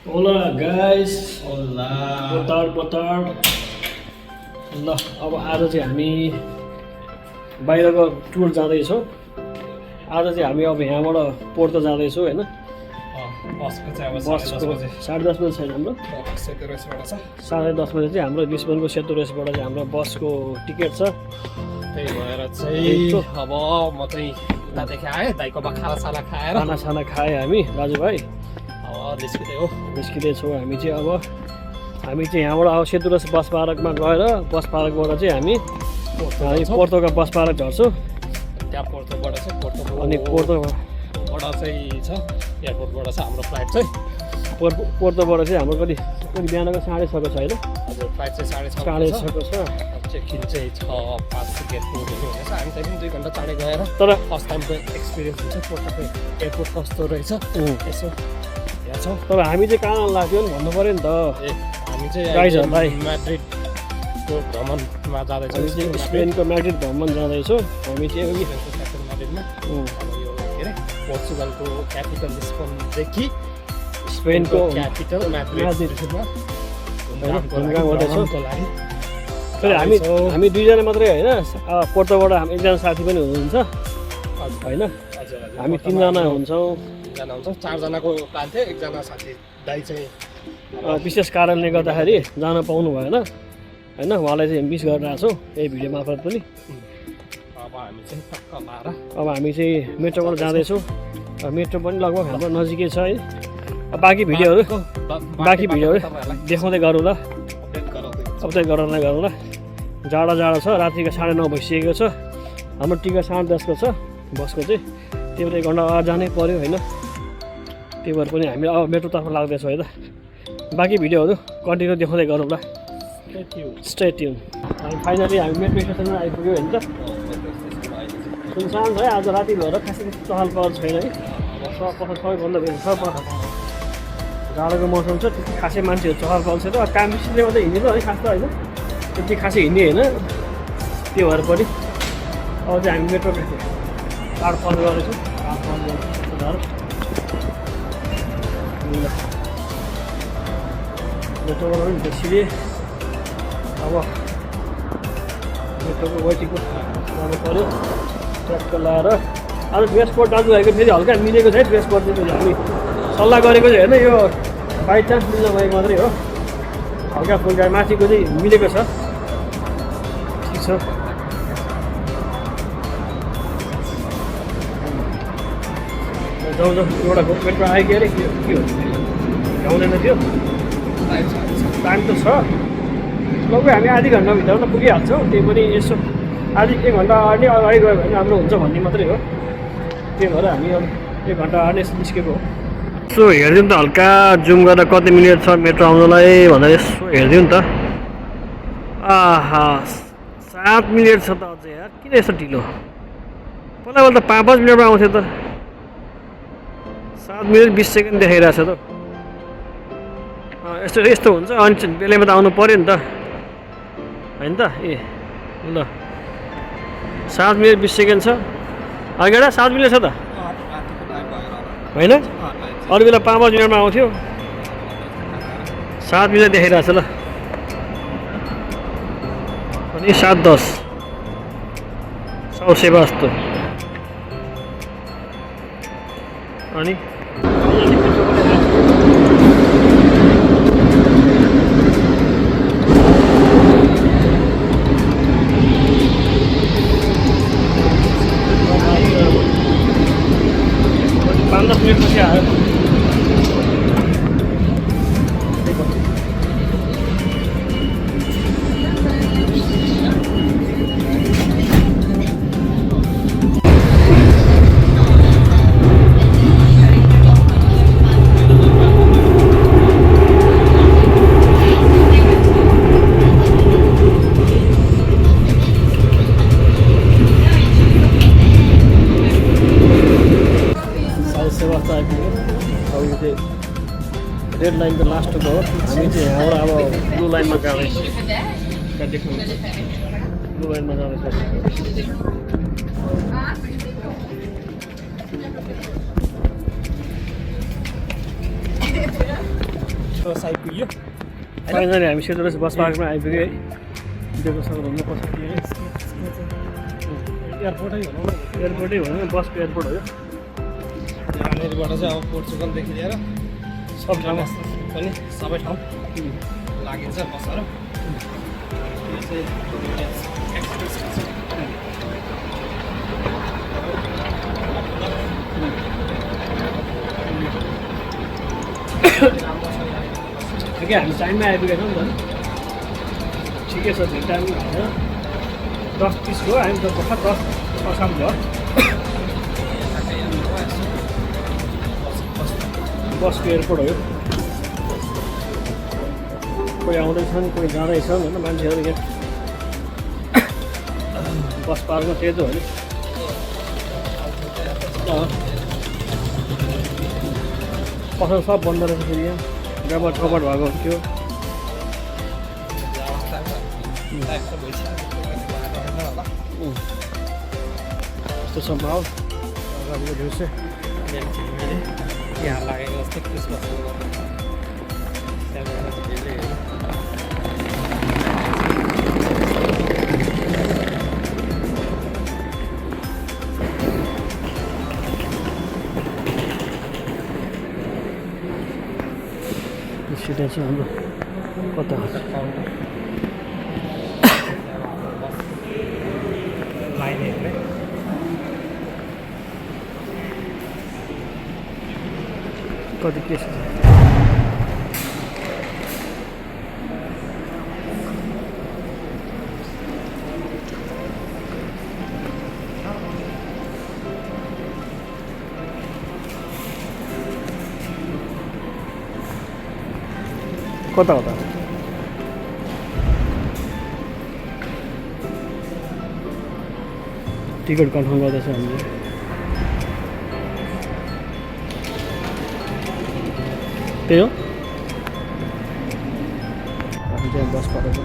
Hola guys, Hola. बताड ल अब आज चाहिँ हामी बाहिरको टुर जाँदैछौँ। आज चाहिँ हामी अब यहाँबाट पोर्तो जाँदैछौँ होइन। बसको चाहिँ अब बसको 10:30 बजे छैन हाम्रो, सेतो रेसबाट छ। 10:30 बजे चाहिँ हाम्रो लिस्बनको सेतो रेसबाट चाहिँ हाम्रो बसको टिकट छ। त्यही भएर चाहिँ अब म चाहिँ उतादेखि आएँ दाइकोमा खानासाना खाएर खानासाना खाएँ हामी दाजुभाइ, अब निस्किँदैछौँ। हामी चाहिँ यहाँबाट अब सेतो रेस बस पार्कमा गएर बस पार्कबाट चाहिँ हामी पोर्तोका बस पार्क झर्छौँ। त्यहाँ पोर्तोबाट चाहिँ अनि पोर्तोबाट चाहिँ छ एयरपोर्टबाट छ हाम्रो फ्लाइट चाहिँ। पोर्तोबाट चाहिँ हाम्रो कति बिहानको 6:30 छ होइन। हजुर फ्लाइट चाहिँ 6:30 छ। चेक इन चाहिँ 6:05 गेटको हुनेछ। हामी चाहिँ पनि 2 घन्टा चाँडै गएर तर फर्स्ट टाइमको एक्सपिरियन्स हुन्छ पोर्तोको एयरपोर्ट कस्तो रहेछ यसो हेर्छौँ। तर हामी चाहिँ कहाँ लाग्यो नि भन्नु पऱ्यो नि त। हामी चाहिँ गाइजहरूलाई म्याड्रिडको भ्रमणमा जाँदैछौँ। हामी चाहिँ स्पेनको म्याड्रिड भ्रमण जाँदैछौँ। हामी चाहिँ क्यापिटल म्याड्रिडमा अब यो के अरे पोर्चुगलको क्यापिटल लिस्बनदेखि स्पेनको क्यापिटल म्याड्रिडमा घुमघाम गर्दैछौँ। लागि फेरि हामी दुईजना मात्रै होइन, पोर्तोबाट हामी एकजना साथी पनि हुनुहुन्छ होइन। हामी 3जना हुन्छौँ। 3जना हुन्छ। 4जनाको प्लान थियो। 1जना साथी दाइ चाहिँ विशेष कारणले गर्दाखेरि जान पाउनु भएन होइन। उहाँलाई चाहिँ मिस गरिरहेको छौँ यही भिडियो मार्फत पनि। अब हामी चाहिँ टक्क लाएर अब हामी चाहिँ मेट्रोबाट जाँदैछौँ। मेट्रो पनि लगभग हाम्रो नजिकै छ है। बाँकी भिडियोहरू देखाउँदै गरौँ ल, अपडेट गराउँदै गरौँ ल। जाडो छ, रातिको 9:30 भइसकेको छ। हाम्रो टिकट 10:30 को छ बसको चाहिँ। त्यही भएर 1 घन्टा अगाडि जानै पऱ्यो होइन। त्यही भएर पनि हामी अब मेट्रोतर्फ लाग्दैछौँ है त। बाँकी भिडियोहरू कन्टिन्यू देखाउँदै गरौँ ल। Stay tune. फाइनली हामी मेट्रो स्टेसनमा आइपुग्यो होइन त। सुनसान छ है आज राति भएर, खासै चहल पहल छैन है। सबभन्दा बेसी जाडोको मौसम छ, त्यति खासै मान्छेहरू चहल पहल छैन। काम बेसीले मात्रै हिँडेको है, खास त होइन त्यति खासै हिँड्ने होइन। त्यो भएर पनि अब चाहिँ हामी मेट्रो कार्ड फल गर्दैछौँ। मेट्रोबाट पनि बेसीले अब मेट्रोको वेटिङको गर्नु पऱ्यो। ट्र्याकको लगाएर आज ड्रेस कोड दाजुभाइको फेरि हल्का मिलेको छ है। ड्रेस कोड चाहिँ हामी सल्लाह गरेको चाहिँ होइन, यो बाई चान्स मिल्न गएको मात्रै हो। हल्का फुल्का माथिको चाहिँ मिलेको छ, ठिक छ। जाउँ एउटा मेट्रो आयो कि अरे के हो आउँदैन थियो। टाइम त छ लगभग हामी आधी घन्टाभित्रमा पुगिहाल्छौँ। त्यही पनि यसो आधी 1 घन्टा अगाडि गयो भने राम्रो हुन्छ भन्ने मात्रै हो। त्यही भएर हामी अब 1 घन्टा अगाडि निस्केको हो। यसो हेरिदिउँ त, हल्का जुम गरेर कति मिनट छ मेट्रो आउनलाई भनेर यसो हेरिदिउँ नि त। आहा 7 मिनट छ त अझै यार, किन यस्तो ढिलो। पहिला त 5 मिनटमा आउँथ्यो त। 7 मिनट 20 सेकेन्ड देखाइरहेको छ त। यस्तो हुन्छ। अनि बेलैमा त आउनु पऱ्यो नि त होइन त। ए ल 7 मिनट 20 सेकेन्ड छ। अगाडि 7 मिनट छ त होइन। अरू बेला 5 मिनटमा आउँथ्यो, 7 मिनट देखाइरहेको छ ल। अनि 7:10 सौ सेवा जस्तो। अनि पछि आयो। रेड लाइनको लास्ट हो। हामी चाहिँ यहाँबाट अब ब्लू लाइनमा जाँदैछौँ। ब्लू लाइनमा जाँदैछौँ। बस आइपुग्यो फाइनली हामी सेतोरेस बस पार्कमा आइपुग्यो है भिडियोको सर घुम्नु पर्छ एयरपोर्टै भनौँ न एयरपोर्टै भनौँ न बसको एयरपोर्ट हो यो यहाँनिरबाट चाहिँ अब पोर्चुगलदेखि लिएर सब ठाउँमा पनि सबै ठाउँ लागिन्छ बसहरू यो चाहिँ एक्सप्रेस ठिकै हामी टाइममा आइपुगेको छौँ नि त ठिकै छ त्यो टाइम होइन 10:30 हो हामी त भर्खर 10 असाम भयो बसको एयरपोर्ट हो यो कोही आउँदैछन् कोही जाँदैछन् होइन मान्छेहरू यहाँ बस पार्कमा त्यही त हो नि पसल सब बन्द रहेछ फेरि यहाँ गबाट कबाट भएको थियो यस्तो छ माहौल अगाडिको दिउँसो यहाँ लागेको जस्तो क्रिसमस सिधा चाहिँ हाम्रो कता कति के छ कता कता टिकट कन्फर्म गर्दैछ हामीले त्यही हो हामी चाहिँ बस परेको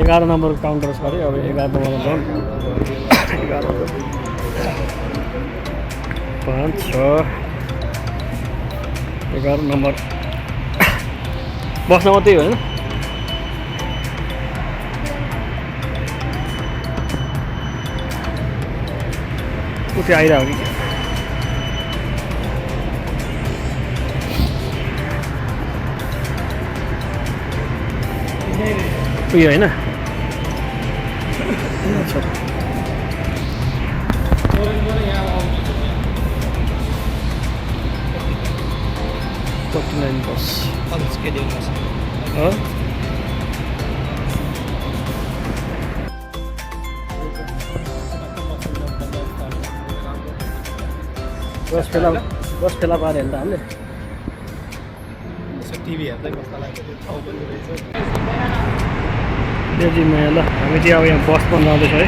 11 नम्बरको काउन्टर छ अरे अब 11 नम्बरमा जाउँ 5 6 11 नम्बर बस्न मात्रै होइन उति आइरहेको कि उयो होइन बस बस फेला पाऱ्यो भने त हामीले टिभी हेर्दै बस्दा जी ल हामी चाहिँ अब यहाँ बस पनि जाँदैछ है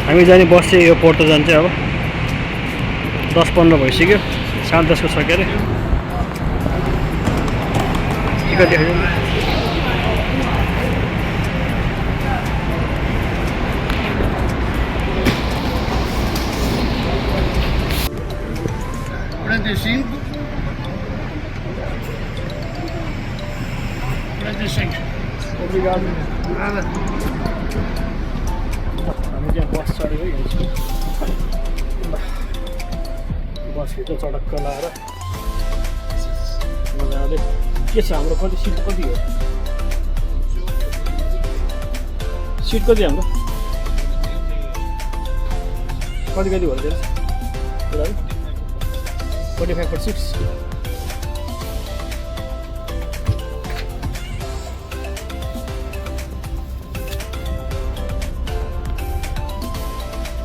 हामी जाने बस चाहिँ यो पोर्टो जान्छ अब 10-15 भइसक्यो 10:30 को छ के अरे टिकट देखाइदिनु Obrigado. Nada. हामी त्यहाँ बस चढेको हिँड्छौँ बसभित्र चडक्क लाएर मजाले के छ हाम्रो कति सिट कति हो सिट कति हाम्रो कति कति हो त्यसले 45/6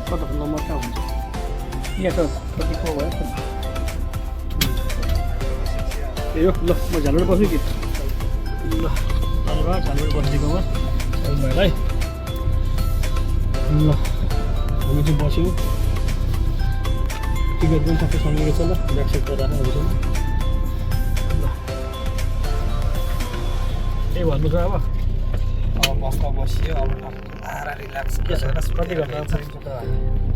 कता नम्बर कहाँ हुन्छ यहाँ त 34 भयो ए यो ल म झालबाट बस्छु कि ल धन्यवाद झालबाट बसेकोमा भाइलाई ल हामी चाहिँ बस्यौँ टिकट पनि सबै सँगै छ ल ब्याक साइड गरेर राख्नु ल त्यही भन्नु छ अब बसमा बसियो अब सारा रिल्याक्स के छ गरेर कति घन्टा पुगिन्छ त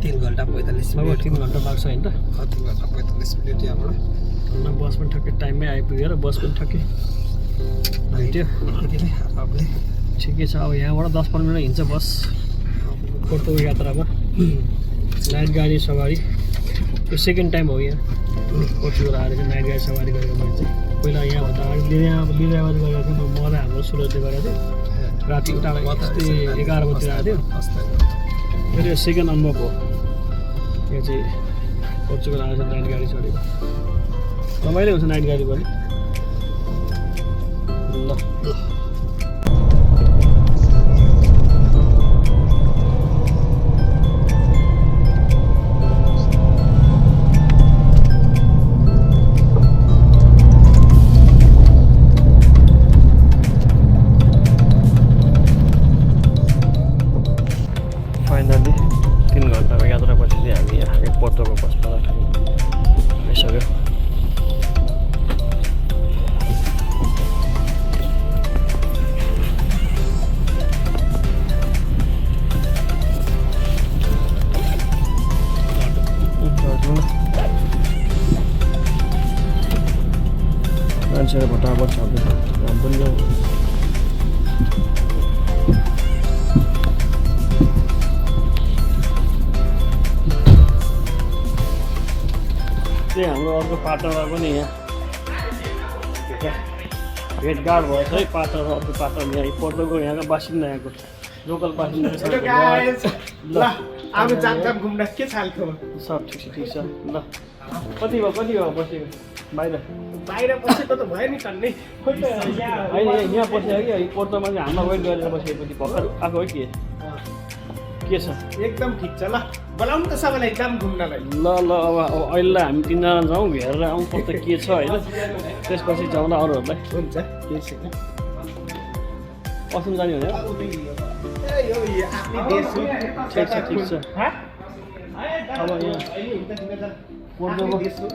3 घन्टा 45 अब मिनेट 3 घन्टा लाग्छ होइन त 3 घन्टा 45 मिनेट यहाँबाट बस पनि ठ्याक्कै टाइममै आइपुगेर बस पनि ठ्याक्कै भेट्यो आरामले ठिकै छ अब यहाँबाट 10-15 मिनट हिँड्छ बस पोर्तुगल यात्रामा नाइट गाडी सवारी यो सेकेन्ड टाइम हो यहाँ पोर्तुगल आएर चाहिँ नाइट गाडी सवारी गरेको मैले चाहिँ पहिला यहाँभन्दा अगाडि लिरियाबाद गरेको थिएँ म र हाम्रो सुरजले गरेको थिएँ राति टाढा यस्तै 11 बजीतिर आएको थियो मेरो यो सेकेन्ड अनुभव हो यो चाहिँ पोर्तुगल आएर चाहिँ नाइट गाडी चढेको रमाइलो हुन्छ नाइट गाडी पनि ल फाइनली 3 घन्टाको यात्रापछि चाहिँ हामी यहाँ पोर्तोको बसमा आइसक्यो मान्छेहरू भटाभट छ पनि त्यही हाम्रो अर्को पार्टनर पनि यहाँ भेटघाट भएछ है पार्टनर अर्को पार्टनर यहाँ पोर्तुगल यहाँको बासिन्दा यहाँको लोकल बासिन्दा ल आउनु जाम घुम्न के छाल्थ्यो सब ठिक छ ल कति भयो बसेको बाहिर बसेको त भयो नि टन्नै होइन यहाँ बसेको कि पोर्तोमा चाहिँ हामीलाई वेट गरेर बसेपछि भर्खर आएको है के छ एकदम ठिक छ ल बोलाउनु त सबैलाई जाम घुम्नलाई ल अब अहिले हामी 3 जना जाउँ हेरेर आउँ कस्तो के छ होइन त्यसपछि जाउँला अरूहरूलाई हुन्छ केही छैन कसम जाने भने ठिक छ अब यहाँ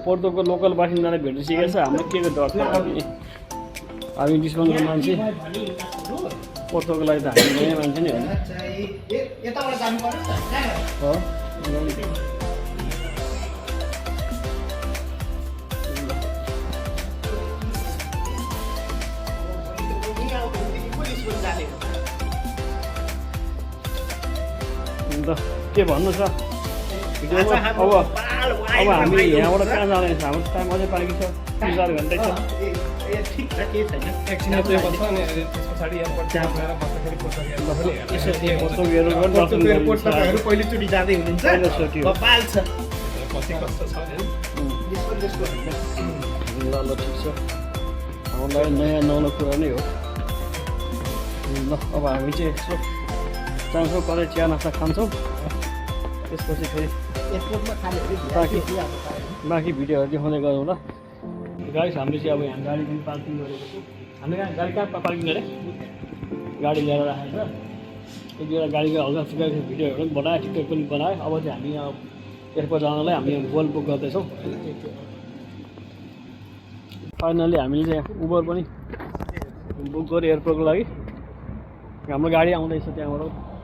पोर्तोको लोकल बासिन्दालाई भेटिसकेको छ हाम्रो के को डर छ हामी डिस्काउन्टको मान्छे पोर्तोको लागि त हामी नयाँ मान्छे नै हो के भन्नु छ अब हामी यहाँबाट कहाँ जाँदैछ हाम्रो टाइम अझै बाँकी छ 3-4 घन्टै छ ठिक छ केही छैन एकछिन चाहिँ बस्छ अनि त्यस पछाडि एयरपोर्ट त्यहाँ गएर बस्दाखेरि पोर्तुगलहरू पहिलोचोटि जाँदै हुनुहुन्छ बाल छ पछि कस्तो छ ल ठिक छ हामीलाई नयाँ नौलो कुरा नै हो ल अब हामी चाहिँ यसो जान्छौँ कतै चिया नास्ता खान्छौँ त्यसपछि फेरि बाँकी भिडियोहरू देखाउँदै गरौँ ल गाइस हामीले चाहिँ अब यहाँ गाडी पनि पार्किङ गरेको छौँ हामीले गाडी कहाँ पार्किङ गरेँ गाडी ल्याएर राखेको छ एक दुईवटा गाडीको हल्का फुल्का भिडियोहरू पनि बनायो टिकट पनि बनायो अब चाहिँ हामी यहाँ एयरपोर्ट जानलाई हामी बोल बुक गर्दैछौँ फाइनली हामीले चाहिँ उबर पनि बुक गऱ्यो एयरपोर्टको लागि हाम्रो गाडी आउँदैछ त्यहाँबाट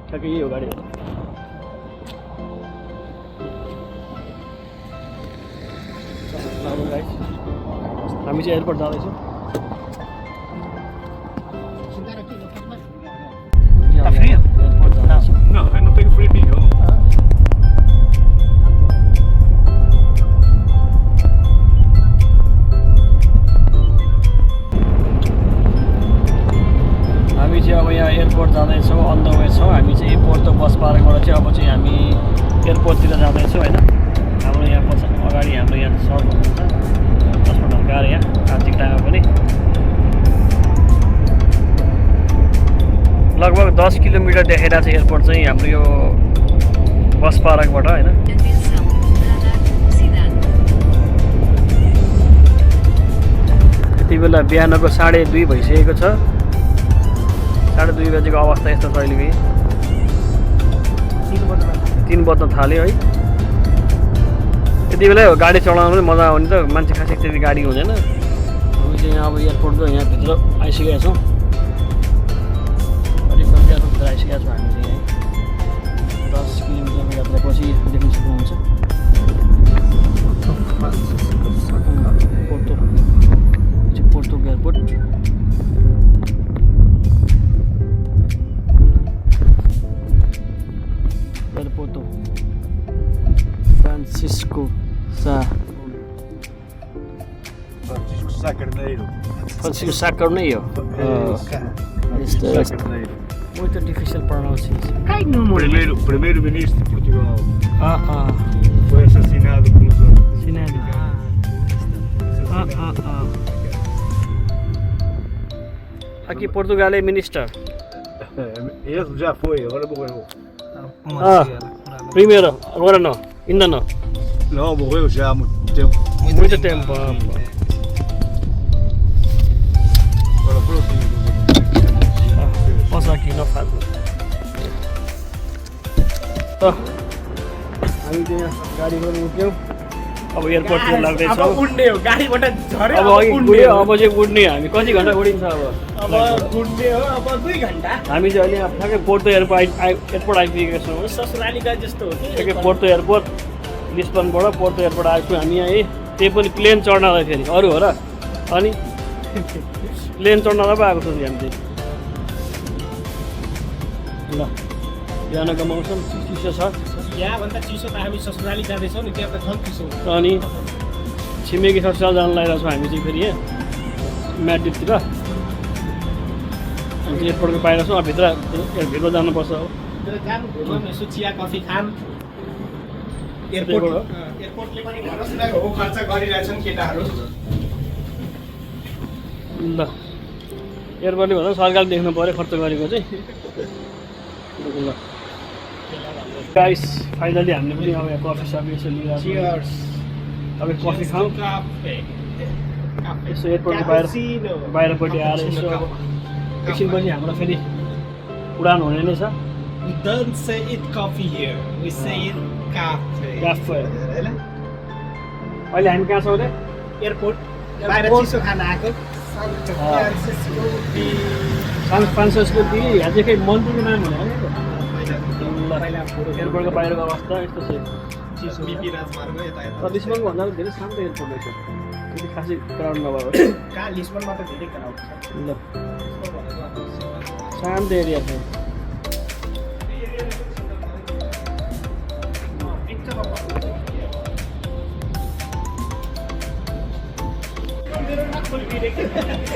ठ्याक्कै यही हो गाडी हामी चाहिँ एयरपोर्ट जाँदैछौँ एयरपोर्ट जाँदैछौँ No, I don't think free deal. हामी चाहिँ अब यहाँ एयरपोर्ट जाँदैछौँ अन द वे छौँ हामी चाहिँ पोर्तो बस पार्कबाट चाहिँ अब चाहिँ हामी एयरपोर्टतिर जाँदैछौँ होइन हाम्रो यहाँ पछाडि अगाडि हाम्रो यहाँ सर हुनुहुन्छ बसमा ढल्काएर यहाँ आर्थिक टाइममा पनि लगभग 10 किलोमिटर देखाइरहेको छ एयरपोर्ट चाहिँ हाम्रो यो बस पार्कबाट होइन यति बेला बिहानको 2:30 भइसकेको छ 2:30 बजेको अवस्था यस्तो छ अहिले 3 बज्न थाल्यो है यति बेला गाडी चलाउनु पनि मजा आउने त मान्छे खासै त्यति गाडी हुँदैन हामी चाहिँ यहाँ अब एयरपोर्टको यहाँभित्र आइसकेका छौँ आइसकेका छौँ हामी चाहिँ 10 किलोमिटरको यात्रापछि देख्न सक्नुहुन्छ Porto airport. Airport Francisco Francisco Sá Carneiro. Muito difícil pronunciar. Primeiro-ministro de Portugal Ah. foi assassinado pelos Cinema. Aqui Portugal é minister. Esse já foi, agora morreu. Primeiro, agora não. Ainda não. Não, morreu já há muito tempo. Muito tempo. Agora o próximo. Posso aqui, não faz. हामी त्यहाँ गाडीबाट उठ्यौँ अब एयरपोर्टतिर लाग्दैछौँ। उड्ने हो गाडीबाट झऱ्यो अब अघि उड्यो अब चाहिँ उड्ने हामी कति घन्टा उडिन्छ अब उड्ने हो अब 2 घण्टा हामी चाहिँ अहिले ठ्याक्कै पोर्तो एयरपोर्ट आइपुगेका छौँ। ससुरालीका जस्तो हो ठ्याक्कै पोर्तो एयरपोर्ट लिस्बनबाट पोर्तो एयरपोर्ट आएको हामी यहीँ त्यही पनि प्लेन चढ्नलाई फेरि अरू हो र अनि प्लेन चढ्नलाई पो आएको छौँ हामी चाहिँ ल बिहानको मौसम चिसो छ यहाँभन्दा चिसो त हामी ससुराली जाँदैछौँ नि त्यहाँ त झन् चिसो अनि छिमेकी ससुराल जान लागिरहेको छौँ हामी चाहिँ फेरि यहाँ म्याड्रिडतिर हामी चाहिँ एयरपोर्टको बाहिर छौँ अब भित्र जानुपर्छ अब जानु घुमौँ यसो चिया कफी खाम एयरपोर्टले पनि भरोसा हो खर्च गरिरहेछन् केटाहरू ल एयरपोर्टले भन्दा सरकारले देख्नु पऱ्यो खर्च गरेको चाहिँ ल गाइस फाइनली हामीले पनि अब कफी सफी यसो लिएर अब कफी खाउँ यसो एयरपोर्टको बाहिरपट्टि आएर यसो अब एकछिनपछि हाम्रो फेरि उडान हुने नै छ। We don't say it coffee here. We say it cafe. Cafe अहिले हामी कहाँ छौँ अरे एयरपोर्ट बाहिर चिसो खान आएको सान फ्रान्सिस्को टी यहाँ चाहिँ खै मन्त्रीको नाम भने एयरपोर्टको बाहिरको अवस्था यस्तो छ चिसो बिपी राजमार्ग यता तर लिस्बनको भन्दा धेरै शान्त एयरपोर्ट रहेछ त्यति खासै क्राउड नभएको कहाँ लिस्बनमा त धेरै क्राउड छ ल शान्त एरिया छ।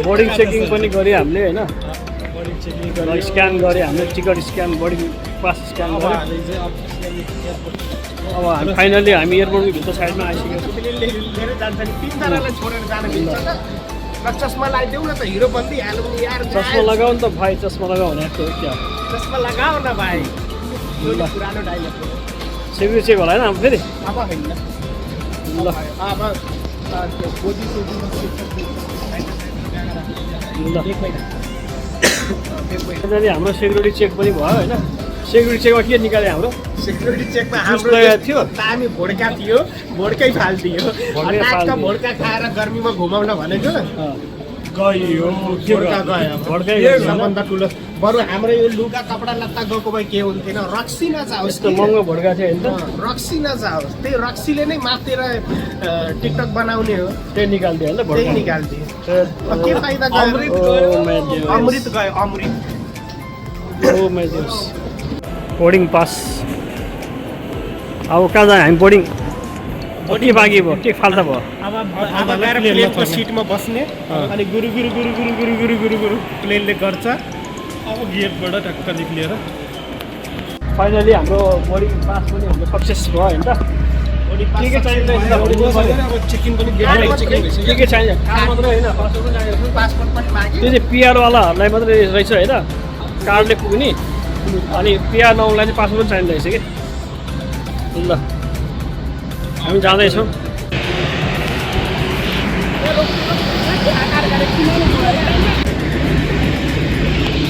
बोर्डिङ चेकिङ पनि गऱ्यो हामीले होइन स्क्यान गऱ्यो हामीले ticket scan boarding pass scan गऱ्यो। अब हामी फाइनली हामी एयरपोर्टको भित्र साइडमा आइसकेको छौँ। लिएर जान्छ नि तिनजनालाई छोडेर जान मिल्छ त चस्मा लगाइदेऊ न त हिरो बन्दी हालौँ नि यार चस्मा लगाऊ नि त भाइ चस्मा लगाऊ भनेको हो क्या चस्मा लगाऊ न भाइ पुरानो डाइलग हो सेक्युरिटी चेक होला होइन अब फेरि अब होइन ल अब फाइनली हाम्रो सेक्युरिटी चेक पनि भयो होइन। सेक्युरिटी चेकमा के निकाल्यो हाम्रो सेक्युरिटी चेकमा हाम्रो थियो दामी भोड्का थियो भोड्कै फालिदियो भोड्का खाएर गर्मीमा घुमाउन भनेको गयो सबभन्दा ठुलो बरु हाम्रो यो लुगा कपडा लत्ता गएको भए के हुन्थेन रक्सी नजाओस् यस्तो महँगो भड्का थियो होइन रक्सी नजाओस् त्यही रक्सीले नै मातेर टिकटक बनाउने हो त्यही निकालिदियो होइन त्यही निकालिदियो के फाइदा अमृत गयो अमृत बोर्डिङ पास अब कहाँ जाने हामी बोर्डिङ के बाँकी भयो के फाल्टा भयो अब गएर प्लेनको सिटमा बस्ने अनि गुरु गुरु गुरु गुरु गुरु गुरु गुरु गुरु प्लेनले गर्छ अब गेटबाट टक्क निक्लिएर फाइनली हाम्रो बोर्डिङ पास पनि हाम्रो सक्सेस भयो होइन त के चाहिन्छ अब चेकिङ पनि के चाहिन्छ कार मात्रै होइन पासपोर्ट पनि माग्यो त्यो चाहिँ पिआरवालाहरूलाई मात्रै रहेछ होइन कार्डले पुग्ने अनि पिआर नहुनलाई चाहिँ पासपोर्ट पनि चाहिने रहेछ कि ल हामी जाँदैछौँ।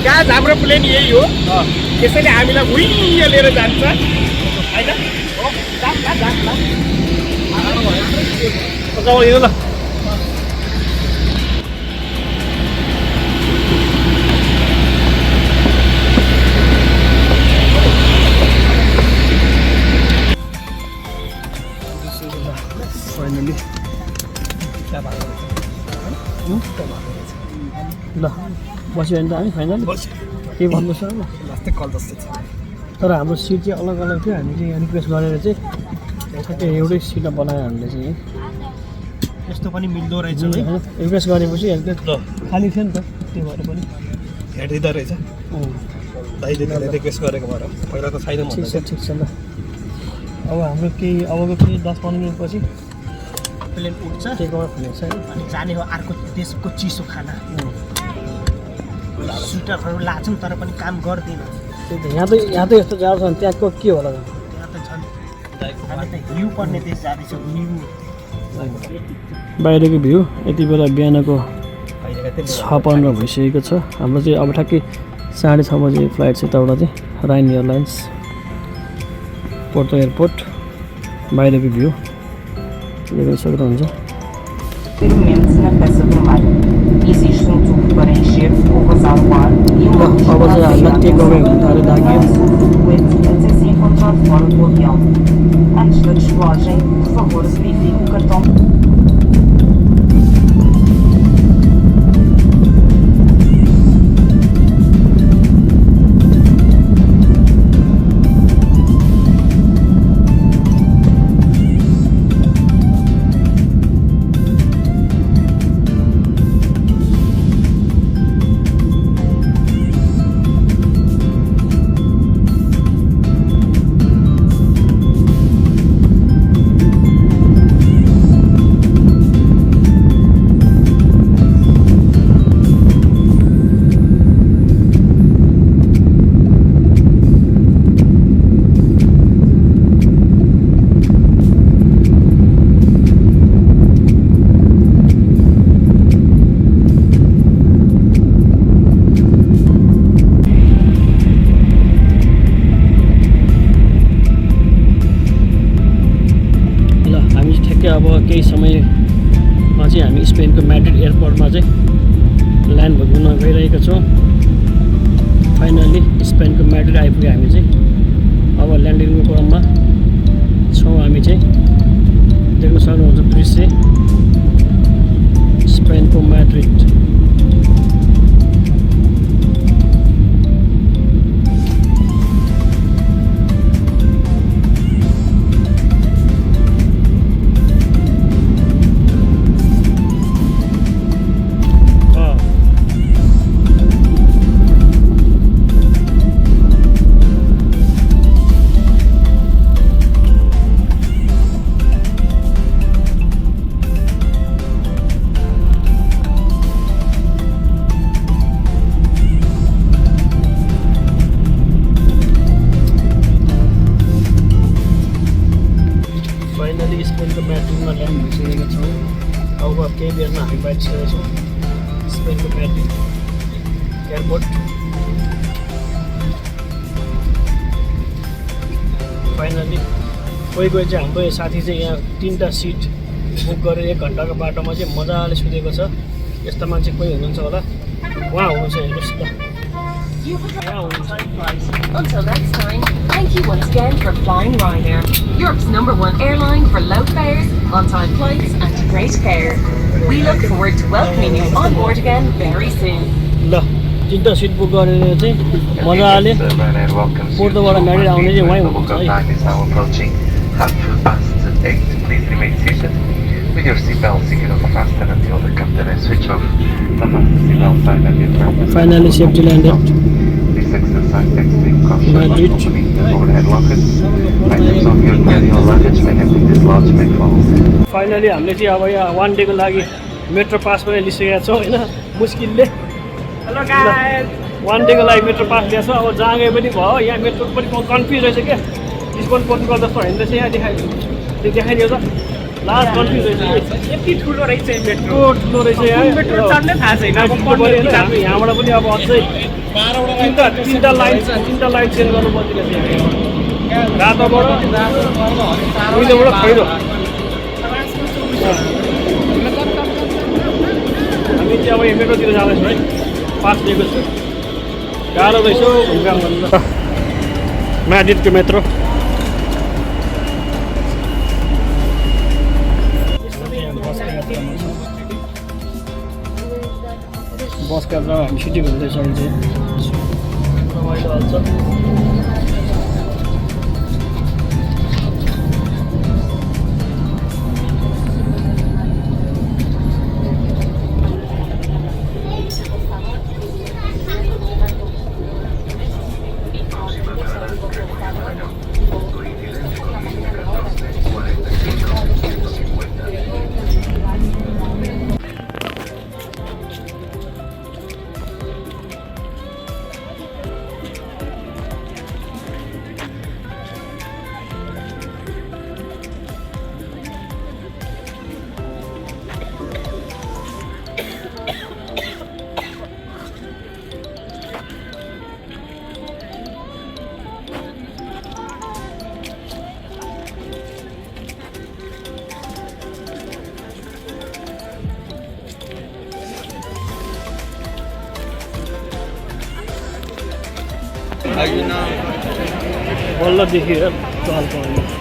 गाज हाम्रो प्लेन यही हो त्यसैले हामीलाई उइँ लिएर जान्छ होइन ल ल बस्यो भने त हामी फाइनल के भन्नु सर ल तर हाम्रो सिट चाहिँ अलग अलग थियो हामी चाहिँ यहाँ रिक्वेस्ट गरेर चाहिँ ठ्याक्कै एउटै सिटमा बनायो हामीले चाहिँ यस्तो पनि मिल्दो रहेछ है रिक्वेस्ट गरेपछि खाली थियो नि त त्यो भएर पनि हेर्दिँदो रहेछ दाइले रिक्वेस्ट गरेको भएर पहिला त छैन ठिक छ ल अब हाम्रो केही अबको केही 10-15 मिनटपछि प्लेन उठ्छ टेक ओभर हुनेछ है अनि जाने हो अर्को देशको चिसो खाना स्वेटरहरू लाछौँ तर पनि काम गर्दैन त्यही त यहाँ त यस्तो जाडो छ भने त्यहाँको के होला त त्यहाँ त झन् हामी त हिउँ पर्ने देश जाँदैछौँ हिउँ बाहिरको भ्यू यति बेला बिहानको 6:15 भइसकेको छ हाम्रो चाहिँ अब ठ्याक्कै 6:30 बजे फ्लाइट छ यताबाट चाहिँ राइन एयरलाइन्स पोर्तो एयरपोर्ट बाहिरको भ्यू देख्न सक्नुहुन्छ Experimente na peça do mar. Existe tubo para encher ou vazar o ar e uma अब चाहिँ हामीलाई टेक ओभर हुन थाल्यो लाग्यो até se encontrar fora do avião. Antes da descolagem, por favor, verifique o cartão. अब केही समयमा चाहिँ हामी स्पेनको म्याड्रिड एयरपोर्टमा चाहिँ ल्यान्ड हुन गइरहेका छौँ फाइनली स्पेनको म्याड्रिड आइपुग्यो हामी चाहिँ अब ल्यान्डिङको क्रममा छौँ हामी चाहिँ देख्न सक्नुहुन्छ दृश्य स्पेनको म्याड्रिड स्पेनको म्याड्रिडमा ल्यान्ड भइसकेका छौँ अब केही बेरमा हामी बाइसकेका छौँ स्पेनको म्याड्रिड एयरपोर्ट फाइनली कोही चाहिँ हाम्रो साथी चाहिँ यहाँ 3टा सिट बुक गरेर 1 घन्टाको बाटोमा चाहिँ मजाले सुतेको छ यस्तो मान्छे कोही हुनुहुन्छ होला उहाँ हुनुहुन्छ हेर्नुहोस् त Until next time, thank you once again for flying Ryanair, Europe's #1 airline for low fares, on-time flights and great care. We look forward to welcoming you on board again very soon. ल 3टा seat book गरेर चाहिँ मजाले पोर्टोबाट Madrid आउने चाहिँ उहाँ हुनुहुन्छ है With your seatbelt secured on the fasten until the captain has switched off the fasten seatbelt sign and the driver. Finally safety landed. This exercise extreme caution when opening the overhead lockers. Items of your carry-on luggage may have been dislodged may fall. Finally हामीले चाहिँ अब यहाँ 1 डेको लागि metro pass पनि लिइसकेका छौँ होइन मुस्किलले हेलो गाइस 1 डेको लागि मेट्रो पास ल्याएको छ अब जहाँ गए पनि भयो यहाँ मेट्रो पनि कन्फ्युज रहेछ क्या डिस्काउन्ट पोर्टुगल जस्तो होइन रहेछ यहाँ देखाइदियो त लास्ट कन्फ्युज रहेछ यति ठुलो रहेछ मेट्रो ठुलो रहेछ यहाँ मेट्रो चढ्नै थाहा छैन यहाँबाट पनि अब अझै 3टा लाइन चेन्ज गर्नु पर्दैन रातोबाट उहिलेबाट खैरो हामी चाहिँ अब यो मेट्रोतिर जाँदैछौँ है पास लिएको छु गाह्रो रहेछ काम गर्नु त म्याड्रिडको मेट्रो राम्रो छ बसका जब हामी सिटी घुम्दैछ अहिले चाहिँ रमाइलो हाल्छ बल्ल देखियो चाल पानी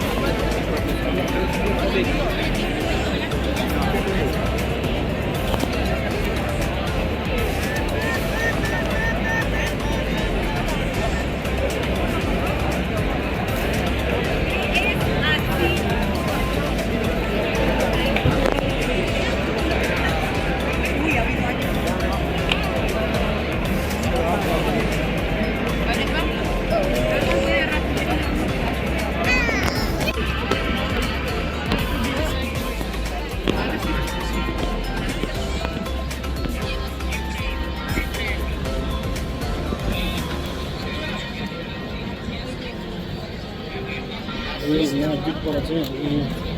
यहाँ बिचबाट चाहिँ